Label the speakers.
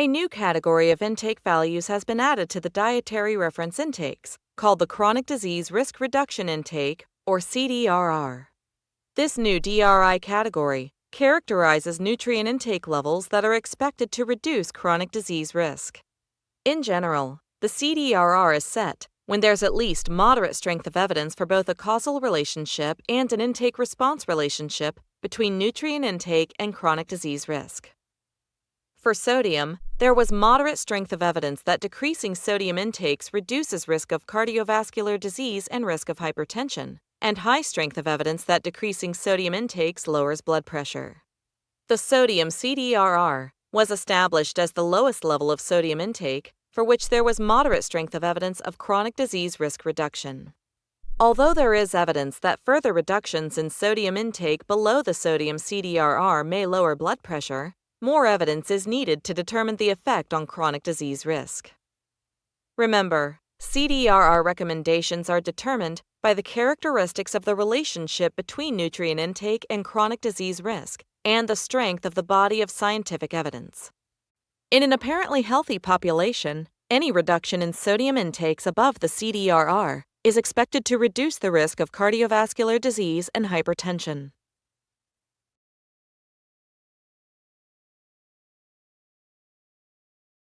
Speaker 1: A new category of intake values has been added to the dietary reference intakes, called the Chronic Disease Risk Reduction Intake, or CDRR. This new DRI category characterizes nutrient intake levels that are expected to reduce chronic disease risk. In general, the CDRR is set when there's at least moderate strength of evidence for both a causal relationship and an intake-response relationship between nutrient intake and chronic disease risk. For sodium, there was moderate strength of evidence that decreasing sodium intakes reduces risk of cardiovascular disease and risk of hypertension, and high strength of evidence that decreasing sodium intakes lowers blood pressure. The sodium CDRR was established as the lowest level of sodium intake for which there was moderate strength of evidence of chronic disease risk reduction. Although there is evidence that further reductions in sodium intake below the sodium CDRR may lower blood pressure, more evidence is needed to determine the effect on chronic disease risk. Remember, CDRR recommendations are determined by the characteristics of the relationship between nutrient intake and chronic disease risk and the strength of the body of scientific evidence. In an apparently healthy population, any reduction in sodium intakes above the CDRR is expected to reduce the risk of cardiovascular disease and hypertension.